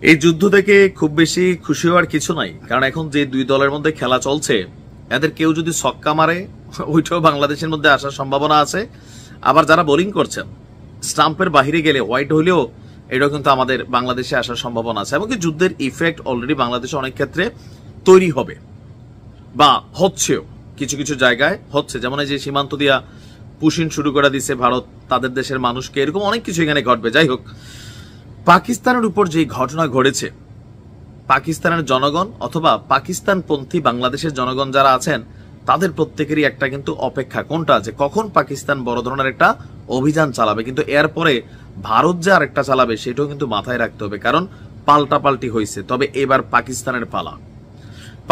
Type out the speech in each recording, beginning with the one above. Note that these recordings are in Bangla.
এই যুদ্ধ থেকে খুব বেশি খুশি হওয়ার কিছু নাই, কারণ এখন যে দুই দলের মধ্যে খেলা চলছে এদের কেউ যদি ছক্কা মারে ওইটাও বাংলাদেশের মধ্যে আসার সম্ভাবনা আছে। আবার যারা বোলিং করছেন স্টাম্পের বাহিরে গেলে হোয়াইট হলেও এটাও কিন্তু আমাদের বাংলাদেশে আসার সম্ভাবনা আছে। এমনকি যুদ্ধের ইফেক্ট অলরেডি বাংলাদেশে অনেক ক্ষেত্রে তৈরি হবে বা হচ্ছেও, কিছু কিছু জায়গায় হচ্ছে। যেমন এই যে সীমান্ত দিয়া পুশিন শুরু করে দিছে ভারত তাদের দেশের মানুষকে, এরকম অনেক কিছু এখানে ঘটবে। যাই হোক, পাকিস্তানের উপর যে ঘটনা ঘটেছে, পাকিস্তানের জনগণ অথবা পাকিস্তানপন্থী বাংলাদেশের জনগণ যারা আছেন তাদের প্রত্যেকেরই একটা কিন্তু অপেক্ষা, কোনটা আছে কখন পাকিস্তান বড় ধরনের একটা অভিযান চালাবে। কিন্তু এরপরে ভারত যে আর একটা চালাবে সেটাও কিন্তু মাথায় রাখতে হবে, কারণ পাল্টাপাল্টি হয়েছে। তবে এবার পাকিস্তানের পালা।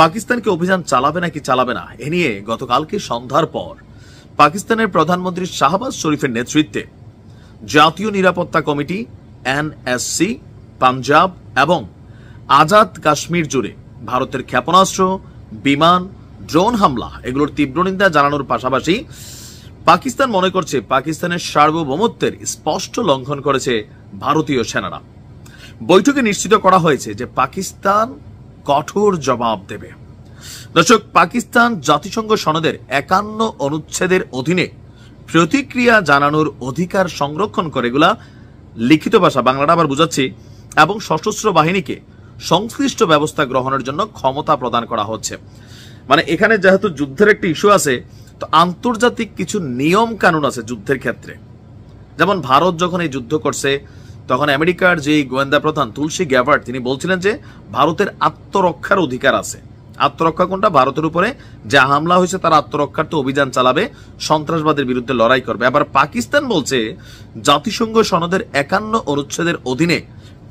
পাকিস্তানকে অভিযান চালাবে নাকি চালাবে না এ নিয়ে গতকালকে সন্ধ্যার পর পাকিস্তানের প্রধানমন্ত্রী শাহবাজ শরীফের নেতৃত্বে জাতীয় নিরাপত্তা কমিটি এনএসসি, পাঞ্জাব এবং আজাদ কাশ্মীর জুড়ে ভারতের ক্ষেপণাস্ত্র, বিমান, ড্রোন হামলা এগুলোর তীব্র নিন্দা জানানোর পাশাপাশি পাকিস্তান মনে করছে পাকিস্তানের সার্বভৌমত্বের স্পষ্ট লঙ্ঘন করেছে ভারতীয় সেনারা। বৈঠকে নিশ্চিত করা হয়েছে যে পাকিস্তান কঠোর জবাব দেবে। দর্শক, পাকিস্তান জাতিসংঘ সনদের 51 অনুচ্ছেদের অধীনে প্রতিক্রিয়া জানানোর অধিকার সংরক্ষণ করে, এগুলা লিখিত ভাষা, বাংলাটা আবার বুঝাচ্ছি, এবং সশস্ত্র বাহিনীকে সংশ্লিষ্ট ব্যবস্থা গ্রহণের জন্য ক্ষমতা প্রদান করা হচ্ছে। মানে এখানে যেহেতু যুদ্ধের একটি ইস্যু আছে, তো আন্তর্জাতিক কিছু নিয়ম কানুন আছে যুদ্ধের ক্ষেত্রে। যেমন ভারত যখন এই যুদ্ধ করছে তখন আমেরিকার যে গোয়েন্দা প্রধান তুলসী গ্যাবার্ট তিনি বলছিলেন যে ভারতের আত্মরক্ষার অধিকার আছে। আত্মরক্ষা কোনটা? ভারতের উপরে যা হামলা হয়েছে তার আত্মরক্ষার তো অভিযান চালাবে, সন্ত্রাসবাদের বিরুদ্ধে লড়াই করবে। আবার পাকিস্তান বলছে জাতিসংঘ সনদের 51 অনুচ্ছেদের অধীনে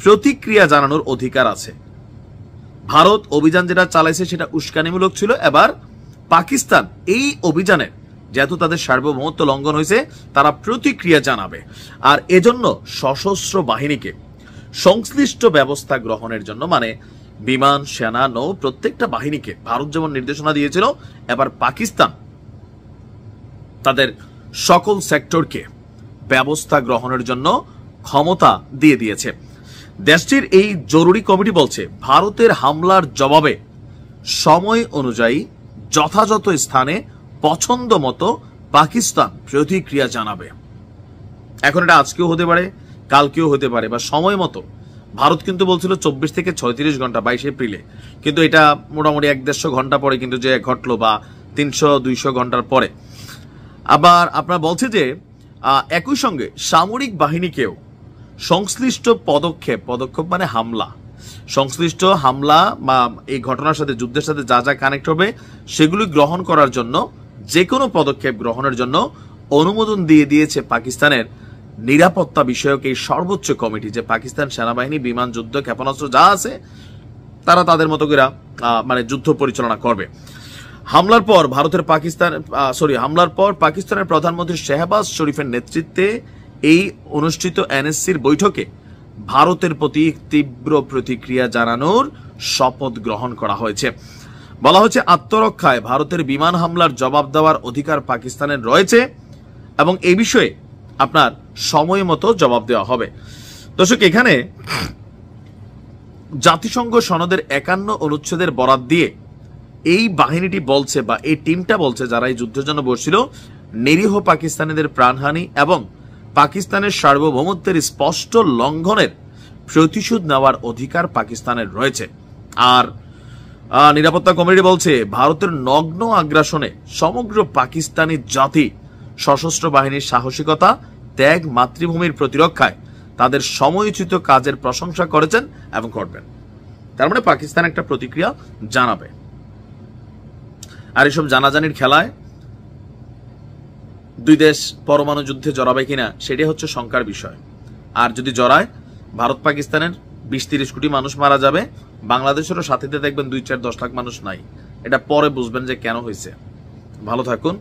প্রতিক্রিয়া জানানোর অধিকার আছে। ভারত অভিযান যেটা চালাইছে সেটা উস্কানিমূলক ছিল, এবার পাকিস্তান এই অভিযানের যেহেতু তাদের সার্বভৌমত্ব লঙ্ঘন হয়েছে তারা প্রতিক্রিয়া জানাবে। আর এজন্য সশস্ত্র বাহিনীকে সংশ্লিষ্ট ব্যবস্থা গ্রহণের জন্য, মানে বিমান, সেনা, নৌ প্রত্যেকটা বাহিনীকে ভারত যেমন নির্দেশনা দিয়েছিল, এবার পাকিস্তান তাদের সকল সেক্টরকে ব্যবস্থা গ্রহণের জন্য ক্ষমতা দিয়ে দিয়েছে। দেশটির এই জরুরি কমিটি বলছে ভারতের হামলার জবাবে সময় অনুযায়ী যথাযথ স্থানে পছন্দ মতো পাকিস্তান প্রতিক্রিয়া জানাবে। এখন এটা আজকেও হতে পারে, কালকেও হতে পারে, বা সময় মতো। ভারত কিন্তু বলছিল 24 থেকে 36 ঘন্টা 22 এপ্রিলে, কিন্তু এটা মোটামুটি 1-150 ঘন্টা পরে কিন্তু যে ঘটলো, বা 300-200 ঘন্টার পরে। আবার আপনারা বলছে যে একই সঙ্গে সামরিক বাহিনীকেও সংশ্লিষ্ট পদক্ষেপ মানে হামলা, সংশ্লিষ্ট হামলা বা এই ঘটনার সাথে, যুদ্ধের সাথে যা যা কানেক্ট হবে সেগুলি গ্রহণ করার জন্য, যে কোনো পদক্ষেপ গ্রহণের জন্য অনুমোদন দিয়ে দিয়েছে পাকিস্তানের নিরাপত্তা বিষয়ক এই সর্বোচ্চ কমিটি। যে পাকিস্তান সেনাবাহিনী, বিমান, যুদ্ধ, ক্ষেপণাস্ত্র যা আছে তারা তাদের মতো করে মানে যুদ্ধ পরিচালনা করবে। হামলার পর পাকিস্তানের প্রধানমন্ত্রী শাহবাজ শরীফের নেতৃত্বে এই অনুষ্ঠিত এনএসসির বৈঠকে ভারতের প্রতি তীব্র প্রতিক্রিয়া জানানোর শপথ গ্রহণ করা হয়েছে। বলা হচ্ছে আত্মরক্ষায় ভারতের বিমান হামলার জবাব দেওয়ার অধিকার পাকিস্তানের রয়েছে এবং এই বিষয়ে আপনার সময় মতো জবাব দেওয়া হবে। দর্শক, এখানে জাতিসংঘ সনদের 51 অনুচ্ছেদের বরাত দিয়ে এই বাহিনীটি বলছে, বা এই টিমটা বলছে যারা এই যুদ্ধের জন্য বসছিল, নিরীহ পাকিস্তানিদের প্রাণহানি এবং পাকিস্তানের সার্বভৌমত্বের স্পষ্ট লঙ্ঘনের প্রতিশোধ নেওয়ার অধিকার পাকিস্তানের রয়েছে। আর নিরাপত্তা কমিটি বলছে ভারতের নগ্ন আগ্রাসনে সমগ্র পাকিস্তানি জাতি সশস্ত্র বাহিনীর সাহসিকতা, ত্যাগ, মাতৃভূমির প্রতিরক্ষায় তাদের সময়োচিত কাজের প্রশংসা করেছেন এবং করবেন। তার মানে পাকিস্তান একটা প্রতিক্রিয়া জানাবে। আর এসব জানাজানির খেলায় দুই দেশ পরমাণু যুদ্ধে জড়াবে কিনা সেটাই হচ্ছে শঙ্কার বিষয়। আর যদি জড়ায়, ভারত পাকিস্তানের 20-30 কোটি মানুষ মারা যাবে, বাংলাদেশেরও সাথীতে দেখবেন 2-4-10 লাখ মানুষ নাই। এটা পরে বুঝবেন যে কেন হয়েছে। ভালো থাকুন।